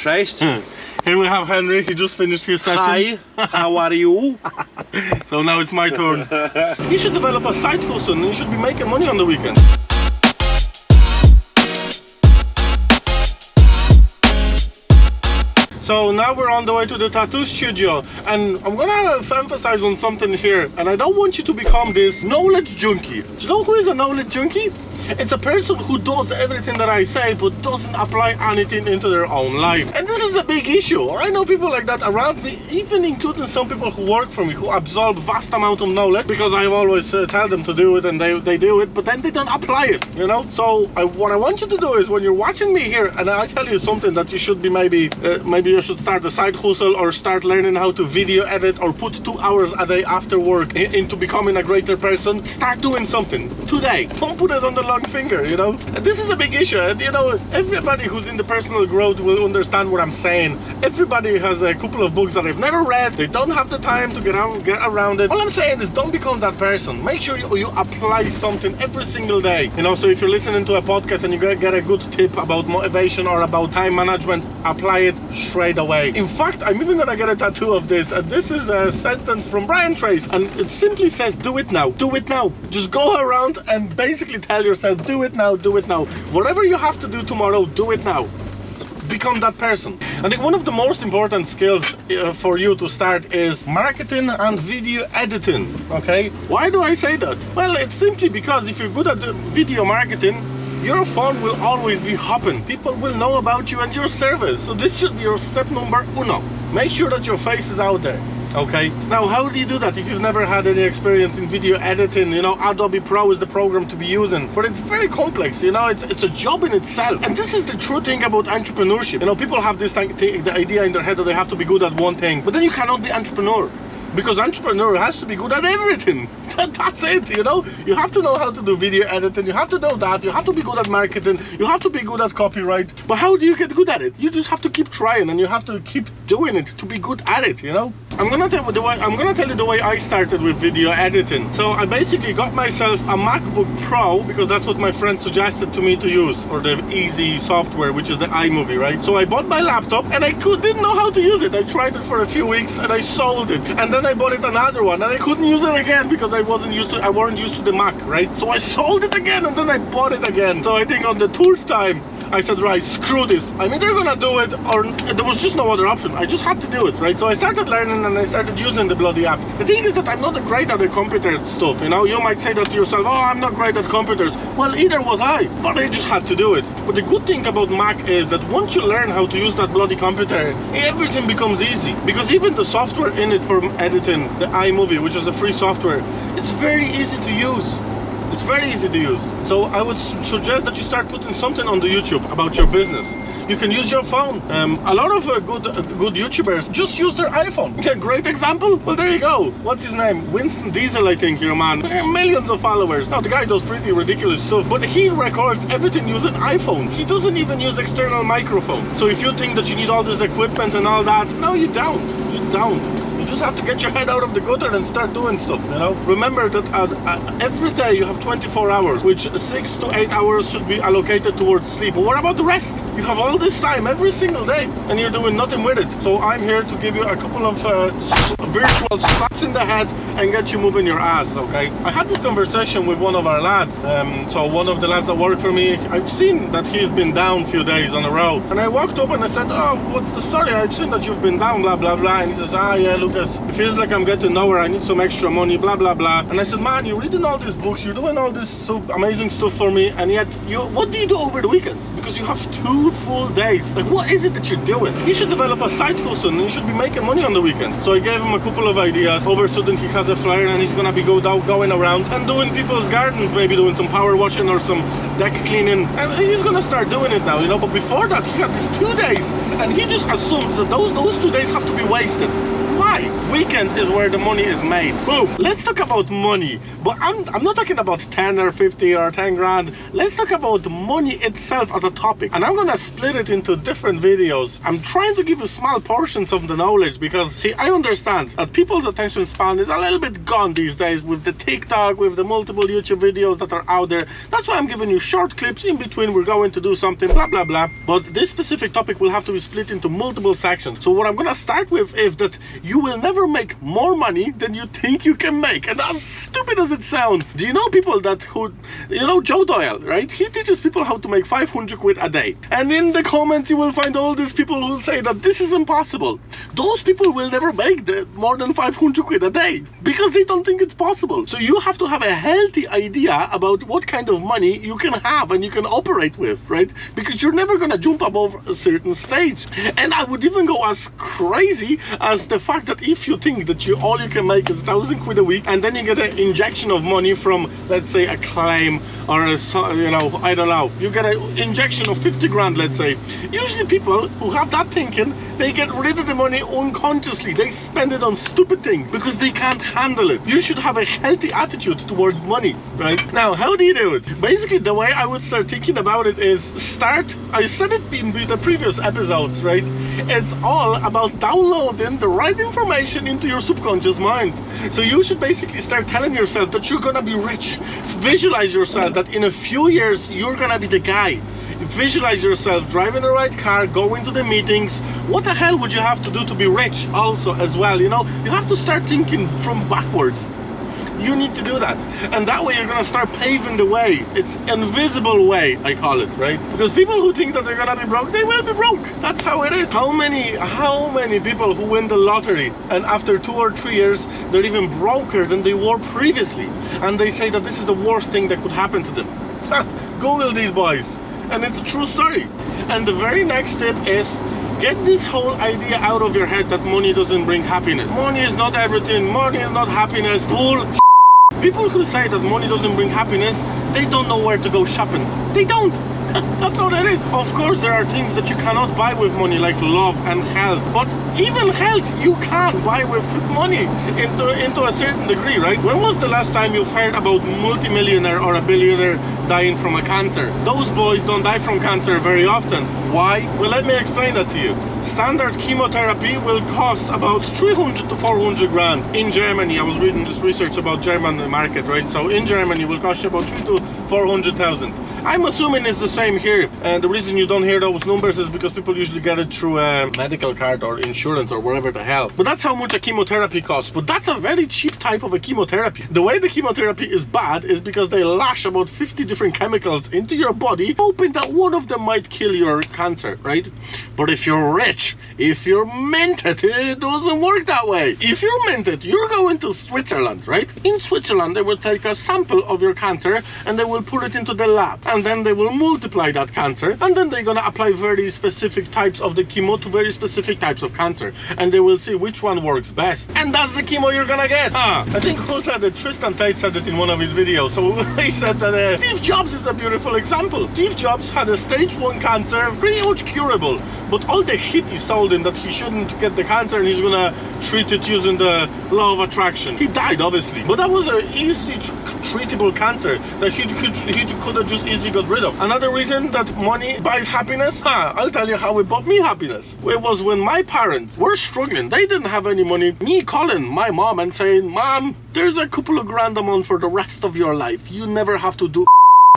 Cześć. Here we have Henry, he just finished his session. Hi, how are you? So now it's my turn. You should develop a side hustle and you should be making money on the weekend. So now we're on the way to the tattoo studio, and I'm gonna emphasize on something here, and I don't want you to become this knowledge junkie. Do you know who is a knowledge junkie? It's a person who does everything that I say but doesn't apply anything into their own life. And this is a big issue. I know people like that around me, even including some people who work for me, who absorb vast amount of knowledge because I always tell them to do it, and they do it, but then they don't apply it, you know? So what I want you to do is, when you're watching me here and I tell you something that you should be maybe you should start a side hustle or start learning how to video edit or put 2 hours a day after work into becoming a greater person, start doing something today. Don't put it on the long finger, you know? And this is a big issue, and you know, everybody who's in the personal growth will understand what I'm saying. Everybody has a couple of books that they've never read, they don't have the time to get around it. All I'm saying is, don't become that person. Make sure you apply something every single day, you know? So if you're listening to a podcast and you get a good tip about motivation or about time management, apply it straight away. In fact, I'm even gonna get a tattoo of this, and this is a sentence from Brian Tracy, and it simply says, do it now, do it now. Just go around and basically tell yourself, do it now, do it now. Whatever you have to do tomorrow, do it now. Become that person. I think one of the most important skills for you to start is marketing and video editing, okay? Why do I say that? Well, it's simply because if you're good at video marketing, your phone will always be hopping. People will know about you and your service. So this should be your step number uno. Make sure that your face is out there. Okay, now how do you do that if you've never had any experience in video editing? You know, Adobe Pro is the program to be using, but it's very complex, you know, it's a job in itself. And this is the true thing about entrepreneurship. You know, people have this the idea in their head that they have to be good at one thing, but then you cannot be entrepreneur. Because entrepreneur has to be good at everything. That's it, you know? You have to know how to do video editing, you have to know that, you have to be good at marketing, you have to be good at copyright. But how do you get good at it? You just have to keep trying and you have to keep doing it to be good at it, you know? I'm gonna tell you the way I started with video editing. So I basically got myself a MacBook Pro because that's what my friend suggested to me to use for the easy software, which is the iMovie, right? So I bought my laptop and I didn't know how to use it. I tried it for a few weeks and I sold it. And then I bought it another one and I couldn't use it again because I weren't used to the Mac, right? So I sold it again and then I bought it again. So I think on the third time I said, right, screw this. I'm either gonna do it or there was just no other option. I just had to do it, right? So I started learning and I started using the bloody app. The thing is that I'm not great at the computer stuff, you know? You might say that to yourself, oh, I'm not great at computers. Well, either was I, but I just had to do it. But the good thing about Mac is that once you learn how to use that bloody computer, everything becomes easy. Because even the software in it for editing, the iMovie, which is a free software, it's very easy to use. It's very easy to use. So I would suggest that you start putting something on the YouTube about your business. You can use your phone. A lot of good YouTubers just use their iPhone. A great example? Well, there you go. What's his name? Winston Diesel, I think, your man. Millions of followers. Now, the guy does pretty ridiculous stuff, but he records everything using iPhone. He doesn't even use external microphone. So if you think that you need all this equipment and all that, no, you don't. You don't. You just have to get your head out of the gutter and start doing stuff, you know? Remember that every day you have 24 hours, which 6 to 8 hours should be allocated towards sleep. But what about the rest? You have all this time every single day and you're doing nothing with it. So I'm here to give you a couple of virtual slaps in the head and get you moving your ass, okay? I had this conversation with one of our lads. So one of the lads that work for me, I've seen that he's been down a few days on a row. And I walked up and I said, oh, what's the story? I've seen that you've been down, blah, blah, blah. And he says, ah, yeah, Lucas, it feels like I'm getting nowhere. I need some extra money, blah, blah, blah. And I said, man, you're reading all these books, you're doing all this amazing stuff for me, and yet, what do you do over the weekends? Because you have 2 full days. Like, what is it that you're doing? You should develop a side hustle and you should be making money on the weekend. So I gave him a couple of ideas. Over a sudden, he has a flyer and he's gonna be going around and doing people's gardens, maybe doing some power washing or some deck cleaning. And he's gonna start doing it now, you know? But before that, he had these 2 days and he just assumed that those 2 days have to be wasted. Why? Weekend is where the money is made. Boom. Let's talk about money. But I'm not talking about 10 or 50 or 10 grand. Let's talk about money itself as a topic. And I'm gonna split it into different videos. I'm trying to give you small portions of the knowledge because, see, I understand that people's attention span is a little bit gone these days with the TikTok, with the multiple YouTube videos that are out there. That's why I'm giving you short clips in between. We're going to do something, blah, blah, blah. But this specific topic will have to be split into multiple sections. So what I'm gonna start with is that you will never make more money than you think you can make. And as stupid as it sounds, do you know people that who, you know, Joe Doyle, right? He teaches people how to make 500 quid a day. And in the comments, you will find all these people who will say that this is impossible. Those people will never make more than 500 quid a day because they don't think it's possible. So you have to have a healthy idea about what kind of money you can have and you can operate with, right? Because you're never gonna jump above a certain stage. And I would even go as crazy as the fact that if you think that all you can make is 1,000 quid a week and then you get an injection of money from, let's say, a claim or a, you know, I don't know, you get an injection of 50 grand, let's say. Usually people who have that thinking, they get rid of the money unconsciously. They spend it on stupid things because they can't handle it. You should have a healthy attitude towards money, right? Now, how do you do it? Basically, the way I would start thinking about it is I said it in the previous episodes, right? It's all about downloading the right information into your subconscious mind. So you should basically start telling yourself that you're gonna be rich. Visualize yourself that in a few years, you're gonna be the guy. Visualize yourself driving the right car, going to the meetings. What the hell would you have to do to be rich also as well? You know, you have to start thinking from backwards. You need to do that, and that way you're gonna start paving the way. It's invisible way, I call it, right? Because people who think that they're gonna be broke, they will be broke. That's how it is. How many people who win the lottery and after 2 or 3 years they're even broker than they were previously, and they say that this is the worst thing that could happen to them. Google these boys, and it's a true story. And the very next step is get this whole idea out of your head that money doesn't bring happiness. Money is not everything. Money is not happiness. Bull. People who say that money doesn't bring happiness, they don't know where to go shopping. They don't. That's all it is. Of course, there are things that you cannot buy with money, like love and health. But even health, you can buy with money into a certain degree, right? When was the last time you've heard about multimillionaire or a billionaire dying from a cancer? Those boys don't die from cancer very often. Why? Well, let me explain that to you. Standard chemotherapy will cost about 300 to 400 grand in Germany. I was reading this research about German market, right? So in Germany, it will cost you about 300 to 400,000. I'm assuming it's the same here. And the reason you don't hear those numbers is because people usually get it through a medical card or insurance or wherever the hell. But that's how much a chemotherapy costs. But that's a very cheap type of a chemotherapy. The way the chemotherapy is bad is because they lash about 50 different chemicals into your body, hoping that one of them might kill your cancer, right? But if you're rich, if you're minted, it doesn't work that way. If you're minted, you're going to Switzerland, right? In Switzerland, they will take a sample of your cancer and they will put it into the lab. And then they will multiply that cancer. And then they're gonna apply very specific types of the chemo to very specific types of cancer. And they will see which one works best. And that's the chemo you're gonna get. I think who said it? Tristan Tate said it in one of his videos. So he said that Steve Jobs is a beautiful example. Steve Jobs had a stage 1 cancer, pretty much curable. But all the hippies told him that he shouldn't get the cancer and he's gonna treat it using the law of attraction. He died, obviously. But that was an easily treatable cancer that he could have just easily got rid of. Another reason that money buys happiness, I'll tell you how it bought me happiness. It was when my parents were struggling. They didn't have any money. Me calling my mom and saying, Mom, there's a couple of grand a month for the rest of your life. You never have to do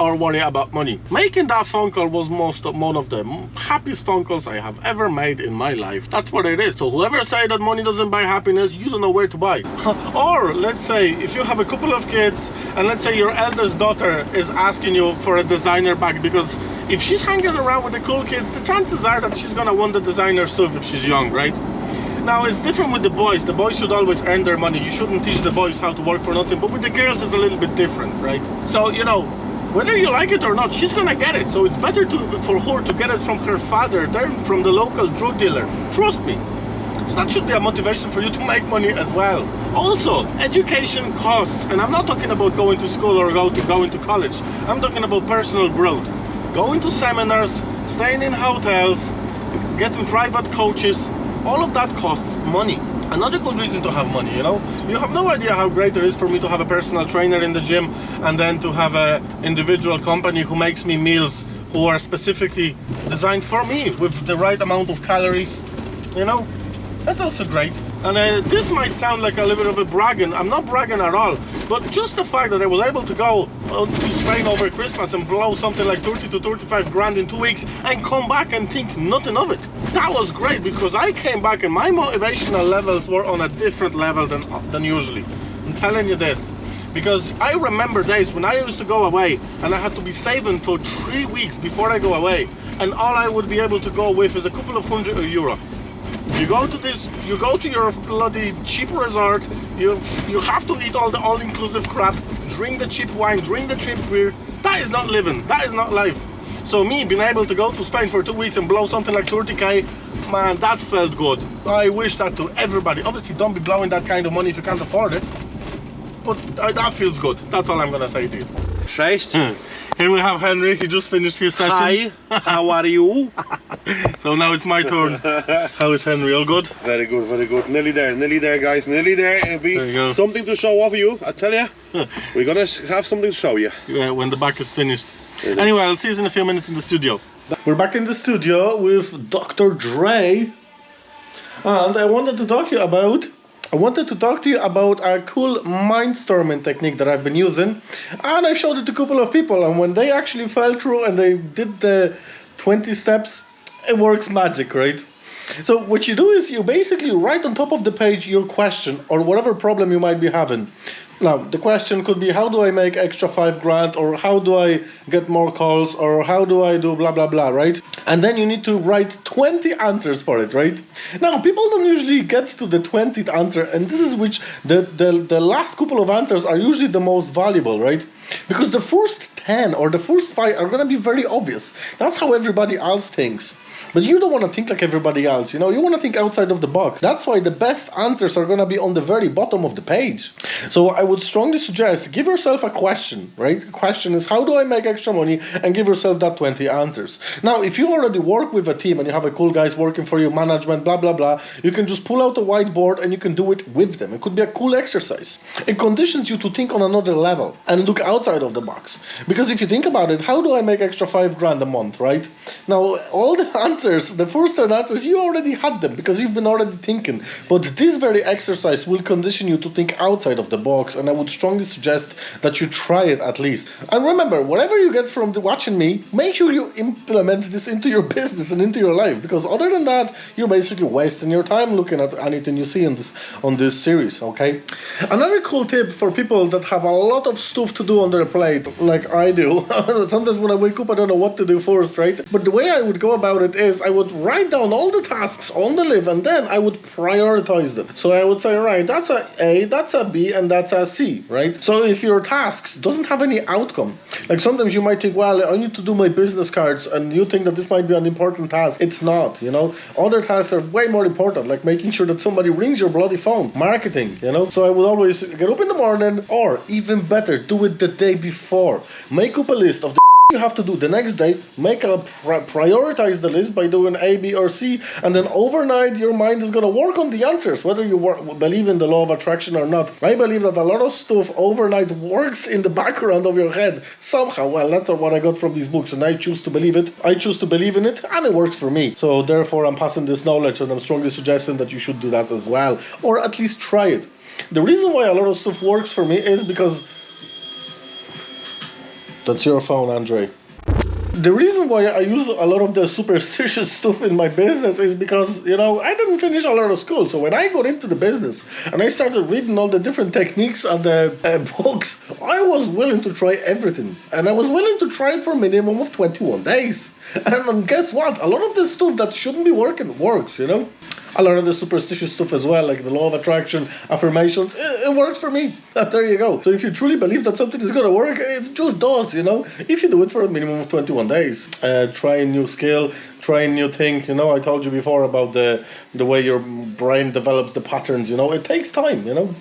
or worry about money. Making that phone call was one of the happiest phone calls I have ever made in my life. That's what it is. So whoever say that money doesn't buy happiness, you don't know where to buy. Or let's say if you have a couple of kids and let's say your eldest daughter is asking you for a designer bag, because if she's hanging around with the cool kids, the chances are that she's gonna want the designer stuff if she's young, right? Now it's different with the boys. The boys should always earn their money. You shouldn't teach the boys how to work for nothing. But with the girls it's a little bit different, right? So, you know, whether you like it or not, she's gonna get it. So it's better for her to get it from her father than from the local drug dealer. Trust me. So that should be a motivation for you to make money as well. Also, education costs. And I'm not talking about going to school or going to college. I'm talking about personal growth. Going to seminars, staying in hotels, getting private coaches. All of that costs money. Another good reason to have money, you know. You have no idea how great it is for me to have a personal trainer in the gym, and then to have an individual company who makes me meals who are specifically designed for me with the right amount of calories, you know. That's also great. And this might sound like a little bit of a bragging. I'm not bragging at all, but just the fact that I was able to go to Spain over Christmas and blow something like 30 to 35 grand in 2 weeks and come back and think nothing of it. That was great, because I came back and my motivational levels were on a different level than usually. I'm telling you this, because I remember days when I used to go away and I had to be saving for 3 weeks before I go away, and all I would be able to go with is a couple of €100. You go to your bloody cheap resort, you have to eat all the all-inclusive crap, drink the cheap wine, drink the cheap beer. That is not living, that is not life. So me being able to go to Spain for 2 weeks and blow something like 30k, man, that felt good. I wish that to everybody. Obviously don't be blowing that kind of money if you can't afford it, but that feels good. That's all I'm gonna say to you. Cześć. Here we have Henry, he just finished his session. Hi, how are you? So now it's my turn. How is Henry, all good? Very good, very good. Nearly there, guys, nearly there. It'll be something to show off you, I tell you. We're gonna have something to show you. Yeah, when the back is finished. Anyway, I'll see you in a few minutes in the studio. We're back in the studio with Dr. Dre. And I wanted to talk to you about a cool mindstorming technique that I've been using, and I showed it to a couple of people, and when they actually fell through and they did the 20 steps, it works magic, right? So what you do is you basically write on top of the page your question or whatever problem you might be having. Now, the question could be, how do I make extra 5 grand, or how do I get more calls, or how do I do blah, blah, blah, right? And then you need to write 20 answers for it, right? Now, people don't usually get to the 20th answer, and this is which the last couple of answers are usually the most valuable, right? Because the first 10 or the first 5 are going to be very obvious. That's how everybody else thinks. But you don't want to think like everybody else, you know, you want to think outside of the box. That's why the best answers are going to be on the very bottom of the page. So I would strongly suggest, give yourself a question, right? The question is, how do I make extra money? And give yourself that 20 answers. Now, if you already work with a team and you have a cool guys working for you, management, blah, blah, blah, you can just pull out a whiteboard and you can do it with them. It could be a cool exercise. It conditions you to think on another level and look outside of the box. Because if you think about it, how do I make extra 5 grand a month, right? Now, all the answers, the first 10 answers, you already had them because you've been already thinking. But this very exercise will condition you to think outside of the box, and I would strongly suggest that you try it at least. And remember, whatever you get from watching me, make sure you implement this into your business and into your life, because other than that, you're basically wasting your time looking at anything you see on this series, okay? Another cool tip for people that have a lot of stuff to do on their plate, like I do. Sometimes when I wake up, I don't know what to do first, right? But the way I would go about it is I would write down all the tasks on the list, and then I would prioritize them. So I would say, right, that's a A, that's a B, and that's a C, right? So if your tasks doesn't have any outcome, like sometimes you might think, well, I need to do my business cards, and you think that this might be an important task. It's not, you know. Other tasks are way more important, like making sure that somebody rings your bloody phone, marketing, you know. So I would always get up in the morning, or even better, do it the day before. Make up a list of the you have to do the next day, prioritize the list by doing A, B, or C, and then overnight your mind is going to work on the answers, whether you believe in the law of attraction or not. I believe that a lot of stuff overnight works in the background of your head somehow. Well, that's what I got from these books, and I choose to believe it. I choose to believe in it, and it works for me. So therefore, I'm passing this knowledge, and I'm strongly suggesting that you should do that as well, or at least try it. The reason why a lot of stuff works for me is because that's your phone, Andre. The reason why I use a lot of the superstitious stuff in my business is because, you know, I didn't finish a lot of school. So when I got into the business and I started reading all the different techniques and the books, I was willing to try everything. And I was willing to try it for a minimum of 21 days. And guess what? A lot of the stuff that shouldn't be working works, you know? A lot of the superstitious stuff as well, like the law of attraction, affirmations, it works for me. There you go. So if you truly believe that something is going to work, it just does, you know, if you do it for a minimum of 21 days. Try a new skill, try a new thing. You know, I told you before about the way your brain develops the patterns, you know, it takes time, you know.